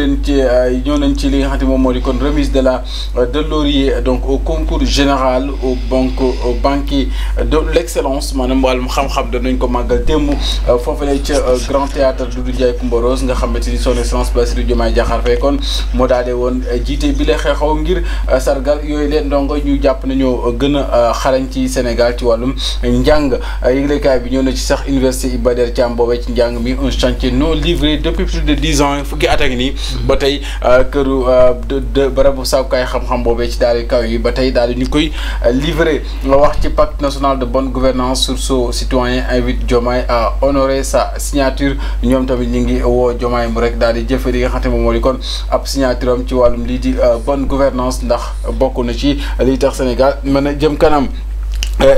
ñëw nañ ci li nga xam ne moom moo di kon remise de laurier donc au concours général au banquier de l'excellence maanaam wàllum xam-xam danañ ko màggal démb foofule ca Grand Théâtre Doudou Ndiaye Coumba Rose nga xamante ni son excellence Bassirou Diomaye Diakhar Faye kon moo daal di woon jiite bi la xeexaw ngir sargal yooyu leen ndongo ñu jàpp nañoo gën a xarañ ci Sénégal ci wàllum njàng yëglekaay bi ñëw na ci sax université Iba Der Thiam boobee ci njàng mi un chantier non livré depuis plus de 10 ans fukki at ak nii ba tey këru barabu sàkkukaay xam-xam boobee ci daal di kaw yi ba tey daal di ñu koy livré nga wax ci pacte national de bonne gouvernance sursaut citoyen invite Diomaye à honorer sa signature ñoom tamit ñu ngi woo Diomaye mu rek daal di jëfe li nga xam ne moom moo di kon ab signature am ci wàllum lii di bonne gouvernance ndax bokk na ci lii tax Sénégal mën a jëm kanam.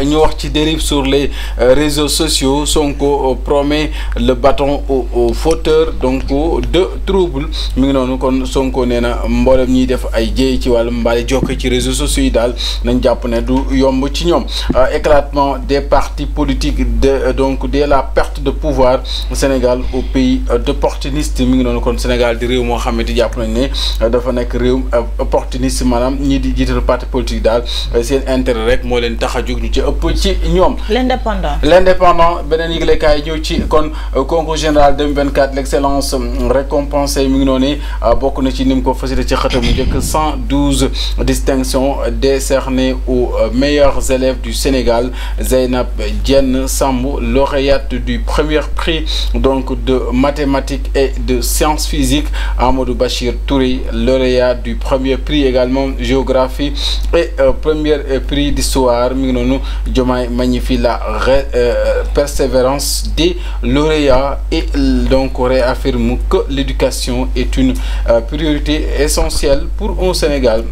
ñu wax ci dérive sur les réseaux sociaux Sonko promet le bâton aux fauteurs donc de trouble mi ngi noonu kon Sonko nee na mboolem ñiy def ay jéey ci wàllum mbaale jokk ci réseaux sociaux yi daal nañ jàpp ne du yomb ci ñoom éclatement des partis politiques donc dès la perte de pouvoir Sénégal au pays d'opportuniste mi ngi noonu kon Sénégal di réew moo xamante jàpp nañ ne dafa nekk réew opportuniste maanaam ñii di jiital parti politique daal seen intérêt rek moo leen tax a jóg ci ëpp ci ñoom. L'indépendant beneen yëglekaay ñëw ci kon concours général 2024 l'excellence récompensée mi ngi noonu bokk na ci ni mu ko fasile ci xëtam mu njëkk 112 distinctions décernées aux meilleurs élèves du Sénégal Zeynab Diène Samb lauréate du premier prix donc de mathématiques et de sciences physiques Amadou Bachir Touré lauréat du premier prix également géographie et premier prix d'histoire mi ngi noonu Diomaye magnifie la persévérance des lauréats et donc réaffirme que l'éducation est une priorité essentielle pour un Sénégal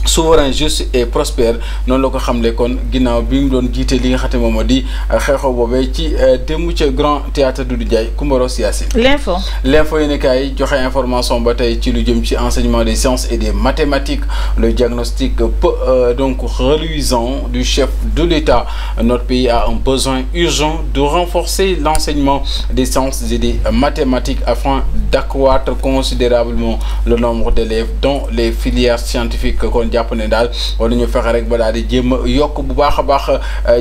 souverain juste et prospère noonu la ko xamle kon ginnaaw bi mu doon jiite li nga xam ne moom moo di xeexoo boobee ci démb ca Grand Théâtre Doudou Ndiaye Coumba Rose Yacine. l'info yéen kaay joxe information ba tey ci lu jëm ci enseignement des sciences et des mathématiques le diagnostic peu donc reluisant du chef de l'État notre pays a un besoin urgent de renforcer l'enseignement des sciences et des mathématiques afin d'accroître considérablement le nombre d'élèves dans les filières scientifiques kon jàpp ne daal wala ñu fexe rek ba daal di jéem a yokk bu baax a baax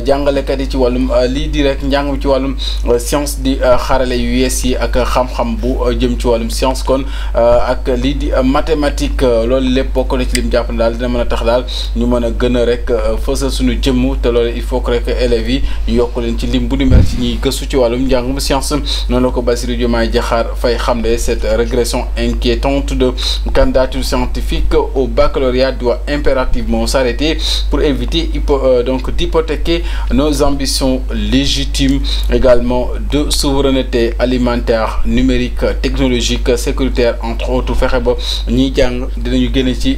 jàngalekat yi ci wàllum lii di rek njàng ci wàllum science di xarale yu yees yi ak xam-xam bu jëm ci wàllum science kon ak lii di mathématique loolu lépp bokk na ci lim jàpp ne daal dina mën a tax daal ñu mën a gën a rek fësal suñu jëmm te loolu il faut que rek élèves yi ñu yokk leen ci lim bu di mel ci ñuy gëstu ci wàllum njàngum science noonu la ko Bassirou Diomaye Diakhar Faye xamle cette régression inquiétante de candidature scientifique au baccalauréat doit impérativement s'arrêter pour éviter donc d'hypothéquer nos ambitions légitimes également de souveraineté alimentaire numérique technologique sécuritaire entre autres fexe ba ñiy jàng dinañu génne ci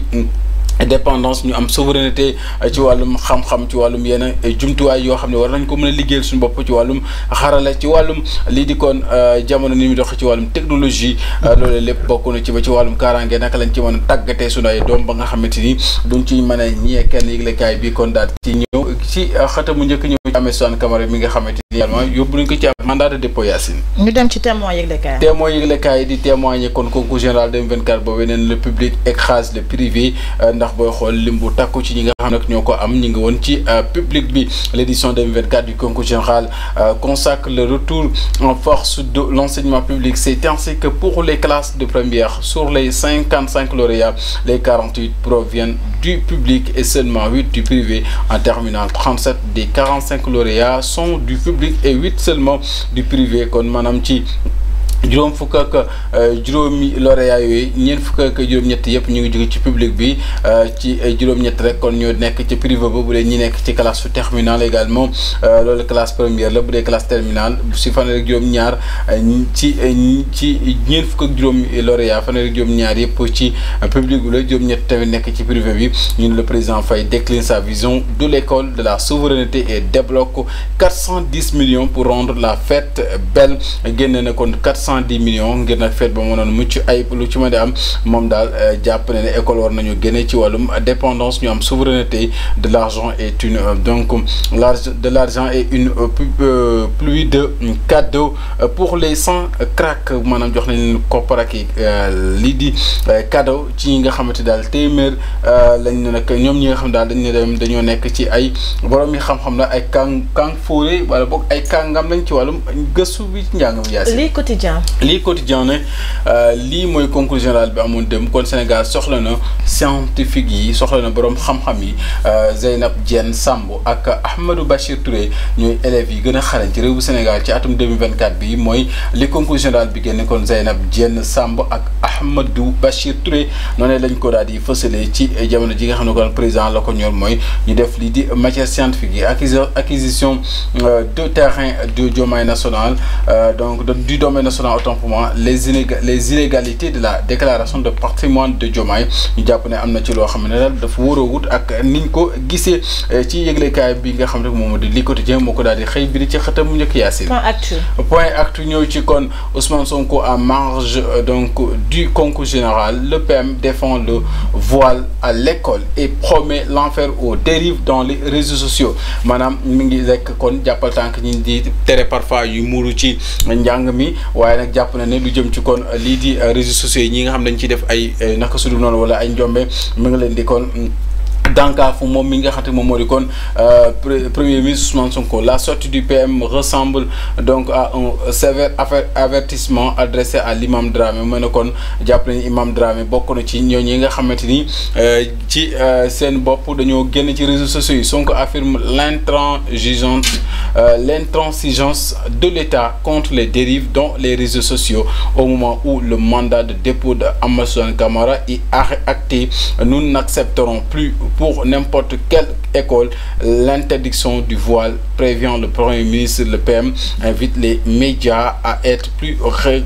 dépendance ñu am souveraineté ci wàllum xam-xam ci wàllum yenn jumtuwaay yoo xam ne war nañ ko mën a liggéeyal suñu bopp ci wàllum xarala ci wàllum lii di kon jamono ni mu dox ci wàllum technologie loolu lépp bokk na ci ba ci wàllum kaaraange naka lañ ci mën a tàggatee suñu ay doom ba nga xamante ni duñ ci mën a ñee kenn yëglekaay bi kon daal ci ñëw ci xëtamu njëkk ñëw ci amee Soham Camara mi nga xamante ni également yóbbu nañ ko ci mandat de dépôt Yacine. ñu dem ci témoin yëglekaay. témoin yëglekaay di témoigner kon concours général 2024 boobu neen le public écrase le privé ndax booy xool lim bu takku ci ñi nga xam nag ñoo ko am ñi ngi woon ci public bi l'édition 2024 du concours général consacre le retour en force de l'enseignement public. C'est ainsi que pour les classes de première sur les 55 lauréats les 48 proviennent du public et seulement 8 du privé. En terminale 37 des 45 lauréats sont du public et 8 seulement du privé kon maanaam ci juróom fukk ak juróomi lauréat yooyu ñeent fukk ak juróom-ñett yëpp ñu ngi jóge ci public bi ci juróom-ñett rek kon ñoo nekk ci privé ba bu dee ñi nekk ci classe su terminale également loolu classe première la bu dee classe terminale si fanweer ak juróom-ñaar ci ñeent fukk ak juróomi lauréat fanweer ak juróom-ñaar yëpp ci public bi la juróom-ñett tamit nekk ci privé bi ñun le président Faye décline sa vision de l'école de la souveraineté et débloque 410 millions pour rendre la fête belle génne na kon 400 410 millions ngir nag fête ba mu noonu mucc ayib lu ci mën di am moom daal jàpp ne école war nañu génne ci wàllum dépendance ñu am souveraineté de l'argent est une donc de l'argent est une pluie de cadeaux pour les 100 cracks maanaam jox nañ leen koppar ak lii di cadeau ci ñi nga xamante daal téeméer lañ ne nag ñoom ñi nga xam daal dañ ne dañoo nekk ci ay borom yi xam-xam la ay kàng fóore wala boog ay kàngam lañ ci wàllum gëstu bi ci njàng mi yaasi lii quotidien ne lii mooy concours général bi amoon dem kon Sénégal soxla na scientifique yi soxla na borom xam-xam yi Zeynab Diène Samb ak Ahmadou Bachir Touré ñooy élèves yi gën a xarañ ci réew bu Sénégal ci atum 2024 bi mooy li concours général bi génne kon Zeynab Diène Samb ak Ahmadou Bachir Touré noonu lañ ko daal di fësalee ci jamono ji nga xam ne kon président la ko ñor mooy ñu def lii di matière scientifique yi acquisition de terrain de domaine national donc du domaine national autant pour moi les illégalités de la déclaration de patrimoine de Diomaye ñu jàpp ne am na ci loo xam ne daal dafa wóoroowut ak niñ ko gisee ci yëglekaay bi nga xam ne moom di li quotidien moo ko daal di xëy biri ci xëtam mu njëkk Yacine point actu ñëw ci kon Ousmane Sonko en marge donc du concours général le PM défend le voile à l'école et promet l'enfer aux dérives dans les réseaux sociaux maanaam mi ngi rek kon jàppal tànk ñi di tere parfois yu muuru ci njàng mi waaye nag jàpp na ne lu jëm ci kon lii di réseaux sociaux yi ñi nga xam dañ ciy def ay naka su dul noonu wala ay njombe mi ngi leen di kon dànkaafu moom mi nga xam te moom moo di kon premier ministre Ousmane Sonko la sortie du PM ressemble donc à un sévère avertissement adressé à l'imam Dramé mooy ne kon jàpp nañu imam Dramé bokk na ci ñooñu yi nga xamante ni ci seen bopp dañoo génn ci réseaux sociaux yi Sonko affirme l'intransigeance de l'État contre les dérives dans les réseaux sociaux au moment où le mandat de dépôt de Amathou Camara est acté. Nous n'accepterons plus pour n'importe quelle école l'interdiction du voile, prévient le Premier ministre. Le PM invite les médias à être plus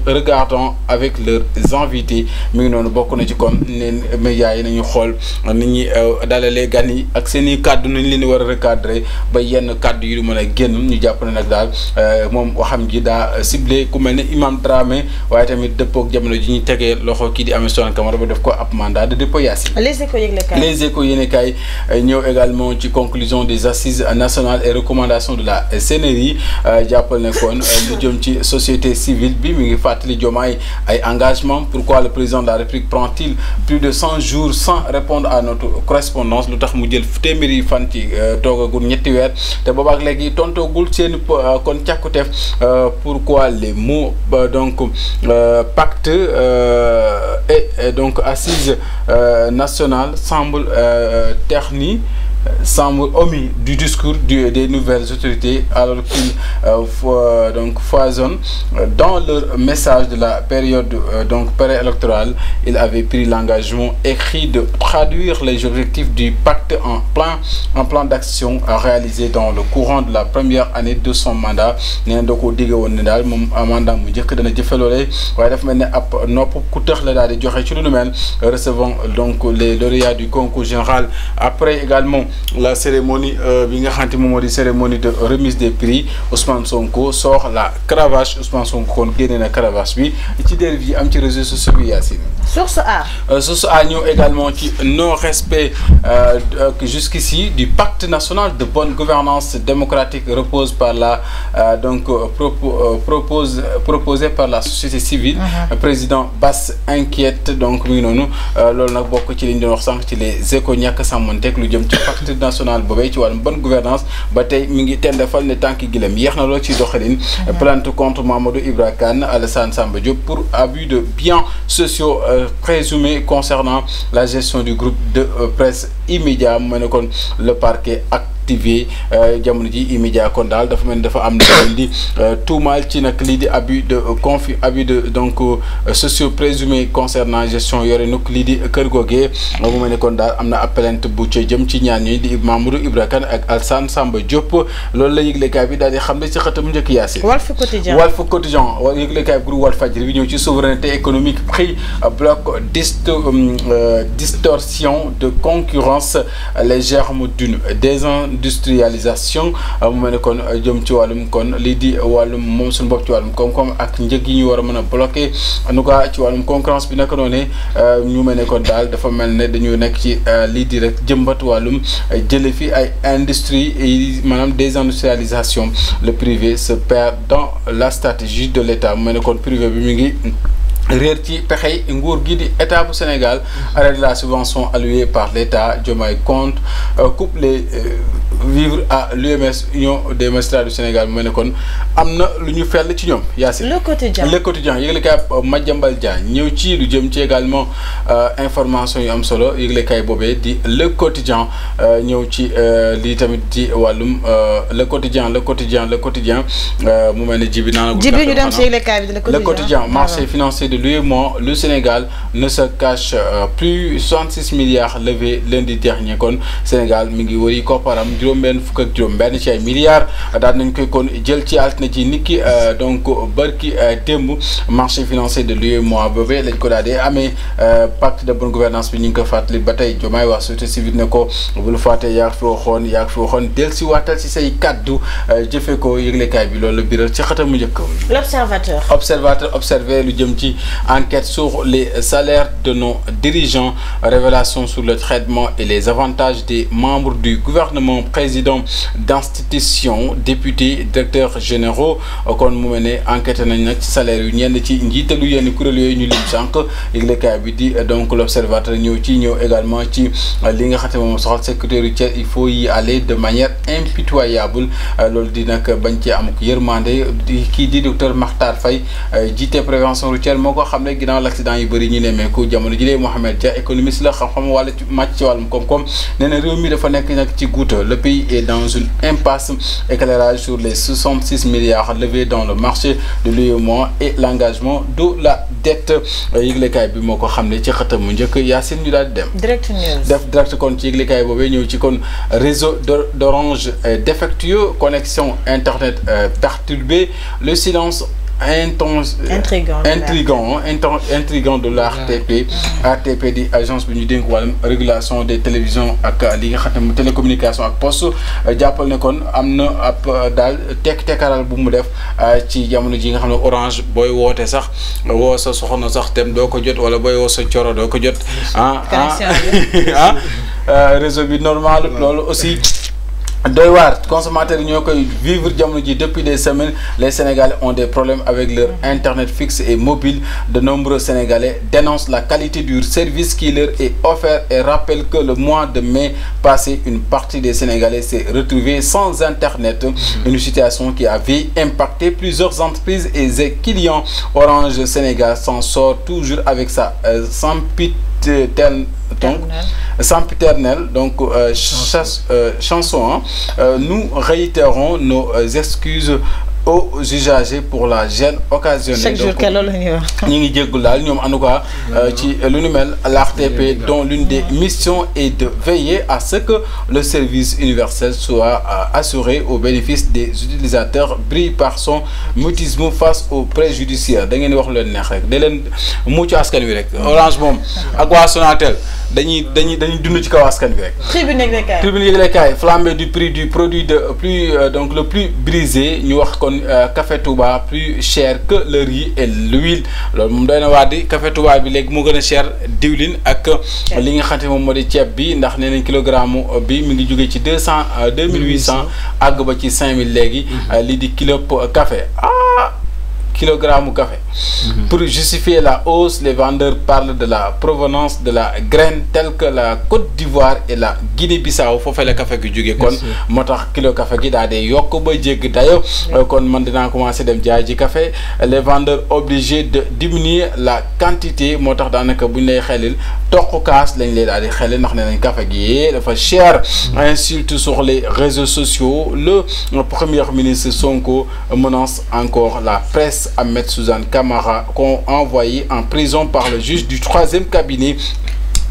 regardants avec leurs invités mi ngi noonu bokk na ci kon ne médias yi nañu xool ni ñuy dalalee gan yi ak seen i kàddu nañ leen war a recadrer ba yenn kàddu yi du mën a génn ñu jàpp ne nag daal moom waxam ji daa ciblé ku mel ne Imam Dramé waaye tamit dëppoo ak jamono ji ñuy tegee loxo kii di Amathou Camara ba def ko ab mandat de dépôt Yacine. Les Échos yéenekaay ñëw également ci conclusion des assises nationales et recommandations de la CNRI jàppal ne kon lu jëm ci société civile bi mi ngi fàttali Diomaye ay engagement. Pourquoi le président de la République prend-il plus de 100 jours sans répondre à notre correspondance lu tax mu jël téeméeri fan ci toogagul ñetti weer te boobaak léegi tontoogul seen kon càkkuteef pourquoi les mots donc pacte et donc assise nationale semble terni semble omis du discours des nouvelles autorités alors qu'ils donc foisonnent dans leur message de la période donc préélectorale. Il avait pris l'engagement écrit de traduire les objectifs du pacte en plan d'action à réaliser dans le courant de la première année de son mandat. nee na da koo digge woon ne daal moom mandat mu njëkk dana jëfe loolee waaye dafa mel ne ab nopp ku tëx la daal di joxe ci lu nu mel recevant donc les lauréats du concours général après également la cérémonie bi nga xamante moom moo di cérémonie de remise des prix Ousmane Sonko sort la cravache Ousmane Sonko kon génne na cravache bi ci dérive yi am ci réseaux sociaux bi Yacine. Source A ñëw également ci non respect jusqu'ici du pacte national de bonne gouvernance démocratique repose par la donc proposé par la société civile. Président Bass inquiète donc mi ngi noonu loolu nag bokk ci li ñu doon wax sànq ci les Échos ñàkk sàmmanteeg lu jëm ci pacte national boobee ci wàllum bonne gouvernance ba tey mi ngi tendefal ne tànki gilem yéex na lool ci doxalin. Plainte contre Mamadou Ibra Kane Alassane Samba Diop pour abus de biens sociaux présumés concernant la gestion du groupe de presse E-Media mu ne kon le parquet activé jamono ji E-Media kon daal dafa mel ni dafa am lu di tuumaal ci nag lii di abus de donc sociaux présumés concernant gestion yore nag lii di kër googee mu mel ni kon daal am na ab plainte bu ca jëm ci ñaan ñi di Mamadou Ibra Kane ak Alassane Samba Diop loolu la yëglekaay bi daal di xam ne ci xëtam njëkk Yacine. Walf Quotidien yëglekaay bu Walfadjri bi ñëw ci souveraineté économique prix bloc distorsion de concurrence les germes d'une désindustrialisation mu mel ne kon jëm ci wàllum kon lii di wàllum moom suñu bopp ci wàllum koom-koom ak njëg yi ñu war a mën a bloqué en tout cas ci wàllum concurrence bi naka noonu ñu mel ne kon daal dafa mel ne dañu nekk ci lii di rek jëmbat wàllum jële fi ay industrie maanaam désindustrialisation le privé se perd dans la stratégie de l'État mu mel ne kon privé bi mi ngi réer ci pexey nguur gi di état bu Sénégal arrêt de la subvention allouée par l'État Diomaye compte coupe les vivres à l'UMS Union des magistrats du Sénégal mu mel ne kon am na lu ñu fell ci ñoom Yacine. Le quotidien yëglekaay Madiambal Diagne ñëw ci lu jëm ci également information yu am solo yëglekaay boobee di le quotidien ñëw ci lii tamit di wàllum le quotidien mu mel ne ji bi naan ñu dem ci yëglekaay bi le quotidien marché financier de l'UEMOA le Sénégal ne se cache plus 66 milliards levés lundi dernier kon Sénégal mi ngi wëri kopparam juróom-benn fukk ak juróom-benn ci ay milliards daal nañ koy kon jël ci altine ci niki donc barki démb marché financier de l'UEMOA boobee lañ ko daal di amee pacte de bonne gouvernance bi ñu ngi ko fàttali ba tey Diomaye wax société civile ne ko bul fàtte yaa fi waxoon del si waatal si say kaddu jëfee ko yëglekaay bi loolu biral ci xëtam mu njëkk. L'Observateur observé lu jëm ci enquête sur les salaires de nos dirigeants révélation sur le traitement et les avantages des membres du gouvernement président d'institutions députés directeurs généraux kon mu mel ne enquête nañ nag ci salaire yu ñenn ci njiitalu yenn kuréel yooyu ñu lim sànq yëglekaay bi di donc l'Observateur ñëw également ci li nga xam ne moom soxal sécurité routière il faut y aller de manière impitoyable loolu di nag bañ ci am yërmande kii di docteur Makhtar Faye jiite prévention routière moo ko xam ne ginnaaw l'accident yu bëri ñu nemmeeku jamono ji lee Mohamed Dia économiste la xam-xam wàlla màcc ci wàllum koom-koom nee na réew mi dafa nekk nag ci guuta le pays est dans une impasse éclairage sur les 66 milliards levés dans le marché de l'UEMOA et l'engagement de la dette yëglekaay bi moo ko xam ne ci xëtam mu njëkk Yacine ñu daal di dem Direct News def direct kon ci yëglekaay boobee ñëw ci kon réseau d'Orange défectueux connexion internet perturbée le silence intrigant de l'ARTP ARTP di agence bi ñu dénk wàllum régulation des télévisions ak li nga xam ne télécommunication ak poste jàppal ne kon am na ab daal tekkaaral bu mu def ci jamono ji nga xam ne Orange booy woote sax woo sa soxna sax tem doo ko jot wala booy woo sa coro doo ko jot réseau bi normal loolu aussi doy waar consommateurs yi ñoo koy vivre jamono ji depuis des semaines les Sénégalais ont des problèmes avec leur internet fixe et mobile de nombreux Sénégalais dénoncent la qualité du service qui leur est offert et rappellent que le mois de mai passé une partie des Sénégalais s'est retrouvée sans internet une situation qui avait impacté plusieurs entreprises et clients. Orange Sénégal s'en sort toujours avec sa sempiternelle donc chanson nous réitérons nos excuses aux usagers pour la gêne occasionnée. Chaque jour que loolu la ñuy wax. ñi ngi jéggul daal ñoom en tout cas ci lu nu mel l'ARTP dont l'une des missions est de veiller à ce que le service universel soit assuré au bénéfice des utilisateurs brille par son mutisme face aux préjudiciaires da ngeen wax lu leen neex rek da leen mucc askan wi rek Orange moom ak waa Sonatel dañuy dund ci kaw askan wi rek. Tribune yëglekaay flambée du prix du produit de plus donc le plus brisé ñu wax kon café Touba plus cher que le riz et l'huile loolu moom doy na waa di café Touba bi léegi moo gën a cher diwlin ak li nga xamante moom moo di ceeb bi ndax nee nañ kilogramme bi mi ngi jógee ci 2800 àgg ba ci 5000 léegi lii di kilo café kilogramme café. Pour justifier la hausse, les vendeurs parlent de la provenance de la graine telle que la Côte d'Ivoire et la Guinée-Bissau foofee la café gi jógee kon moo tax kilo café gi daa dee yokk ba jégg dayo kon man dinaa commencer dem jaay ji café les vendeurs obligés de diminuer la quantité moo tax daanaka buñ lay xelil toq kaas lañ lay daal di xelil ndax nee nañ café gi dafa cher. Insulte sur les réseaux sociaux le premier ministre Sonko menace encore la presse. Ahmed Suzanne Camara envoyé en prison par le juge du 3e cabinet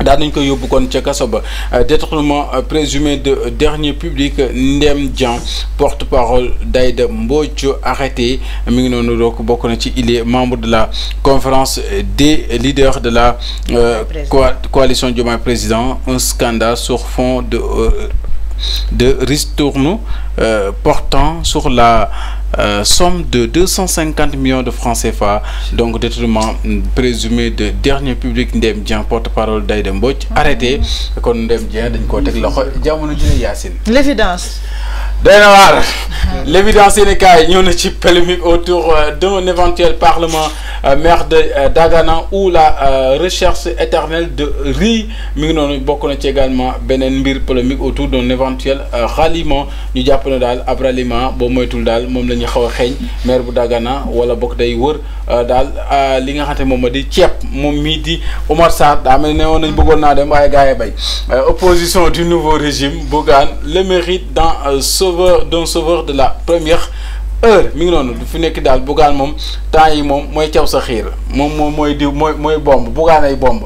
daan nañ ko yóbbu kon ca kaso ba détournement présumé de deniers publics Ndem Dian porte-parole d'Aïda Mbodj arrêté mi ngi noonu donc bokk na ci il est membre de la conférence des leaders de la coalition Diomaye Président un scandale sur fond de de ristourne portant sur la somme de 250 millions de francs CFA, donc détournement présumé de dernier public Ndem Dieng, porte-parole d'Aïda Mbodj, arrêté kon Ndem Dieng dañ ko tek loxo jamono ji ne Yacine. L'évidence. L'évidence sénégalais, nous avons une polémique autour d'un éventuel parlement maire de Dagana ou la recherche éternelle de riz. Nous avons également une polémique autour d'un éventuel ralliement. Nous avons un ralliement, bon moi tout dal, mom lañu xawa xegn maire bu Dagana wala bok day wër dal li nga xamante mom di ciep mom mi di Omar Sarr da mel ne won nañ bëggon na dem waye gaay bay opposition du nouveau régime Bougane le mérite d'un sauveur de la première heure mi ngi noonu fi nekk daal Bougane moom temps yi moom mooy caw sa xiir moom mooy diw mooy bomb Bougane ay bomb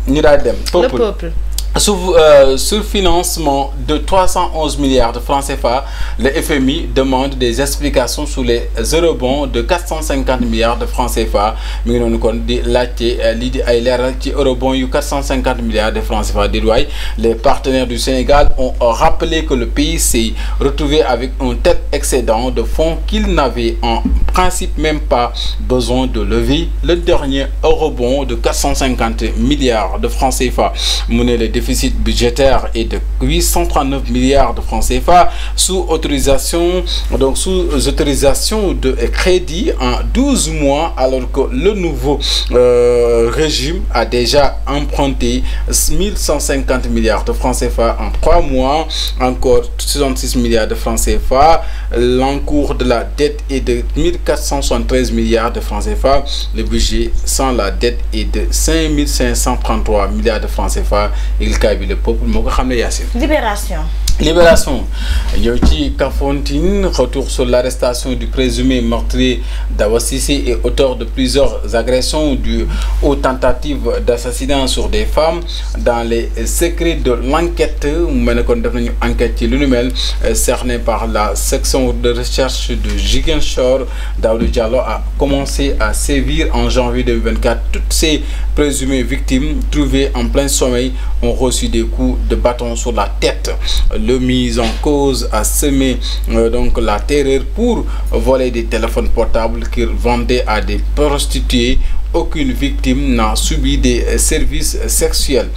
ñu daal dem peuple sur financement de 311 milliards de francs CFA, le FMI demande des explications sur les eurobonds de 450 milliards de francs CFA. Nous avons dit que eurobonds de 450 milliards de francs CFA. Les partenaires du Sénégal ont rappelé que le pays s'est retrouvé avec un tel excédent de fonds qu'il n'avait en principe même pas besoin de lever. Le dernier eurobond de 450 milliards de francs CFA. Le déficit budgétaire est de 839 milliards de francs CFA sous autorisation de crédit en 12 mois, alors que le nouveau régime a déjà emprunté 1150 milliards de francs CFA en 3 mois, encore 66 milliards de francs CFA. L'encours de la dette est de 1473 milliards de francs CFA. Le budget sans la dette est de 5533 milliards de francs CFA. Le peuple Libération. Yoti Kafountine, retour sur l'arrestation du présumé meurtrier Dawa Cissé et auteur de plusieurs agressions aux tentatives d'assassinat sur des femmes. Dans les secrets de l'enquête, une enquête cernée par la section de recherche de Ziguinchor, Daoud Diallo a commencé à sévir en janvier 2024. Toutes ces présumées victimes trouvées en plein sommeil ont reçu des coups de bâton sur la tête. Le mis en cause a semé donc la terreur pour voler des téléphones portables qu'il vendait à des prostituées. Aucune victime n'a subi des services sexuels,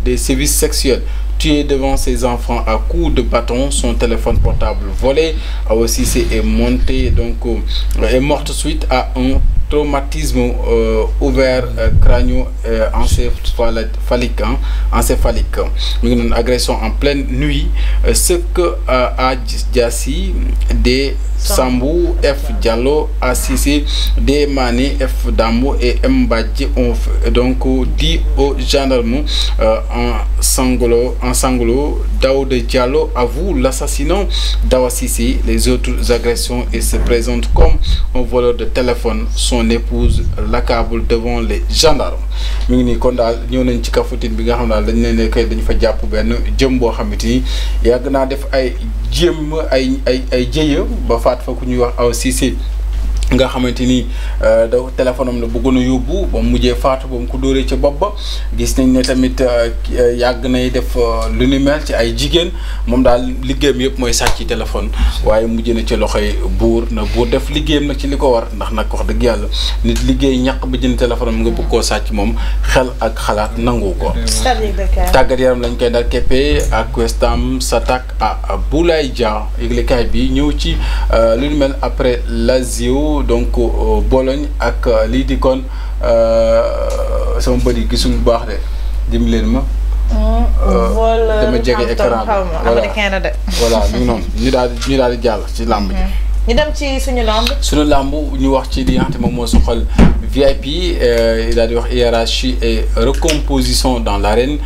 des services sexuels. Tué devant ses enfants à coups de bâton, son téléphone portable volé. Aussi est monté est morte suite à un traumatisme ouvert crânio-encéphalique. Une agression en pleine nuit. Ce que a Diassi des Sambou, F Diallo, Assisi, des Mani, F Dambo et Mbadji ont donc dit aux gendarmes en sanglot, Daoud Diallo avoue l'assassinat d'Awassisi, les autres agressions et se présente comme un voleur de téléphone. Son épouse l'accable devant les gendarmes. Mi ngi nii kon daal ñëw nañ ci Kafountine bi nga xam daal dañ leen koy dañu fa jàpp benn jëm boo xamante ni yàgg naa def ay jéem ay jéya ba faat fa ku ñuy wax Awa Cissé nga xamanteni do téléphone am la bëggoon a yóbbu ba mujjee faatu ba mu ko dóoree ci bopp ba gis nañ ne tamit yàgg nay def lu ni mel ci ay jigéen moom daal liggéeyam yëpp mooy sàcc téléphone waaye mujj na ci loxoy buur na buur def liggéeyam nag ci li ko war ndax nag wax dëgg yàlla nit liggéey ñàkk ba jënd téléphone am nga bëgg koo sàcc moom xel ak xalaat nangu ko. tàggat yaram lañ koy dal keppee ak West Ham s'attaque à Boulaye Dia yëglekaay bi ñëw ci lu ni mel après Lazio donc Bologne ak lii di kon sama bët yi gisul bu baax de dimbali leen ma. dama jege écran bi voilà ñu noonu ñu daal di jàll ci làmb ji. ñu dem ci suñu lamb ñu wax ci li nga xam te moom moo soxal VIP daal di wax hiérarchie et recomposition dans l'arène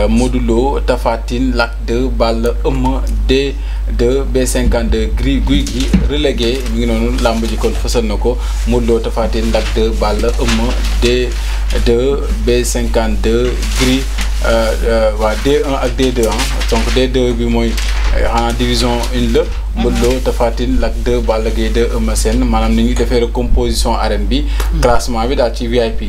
Modou Lo Tapha Tine Lac 2 Balla Eumeu D2 B52 Gris Gouye Gui relégué mi ngi noonu lamb ji kon fësal na ko Modou Lo Tapha Tine Lac 2 Balla Eumeu D2 B52 Gris waa D1 ak D2 donc D2 bi mooy xanaa division 1 la. Modou Lo Tapha Tine Lac 2 Balla Gaye 2 Eumeu Sène maanaam ni ñu defee recomposition arène bi. classement bi daal ci VIP.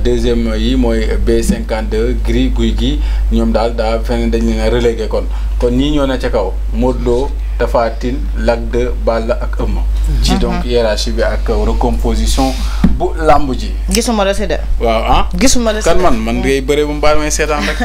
deuxième yi mooy B52 Gris Gouye Gui ñoom daal feneen dañ leen a relégué kon ñii ñoo ne ca kaw Modou Lo Tapha Tine Lac 2 Balla ak Eumeu. ci donc hiérarchie bi ak recomposition bu làmb ji. gisuma la si de. waaw ah. gisuma la si de kan man ngay bëre bu mbaal may seetaan rek.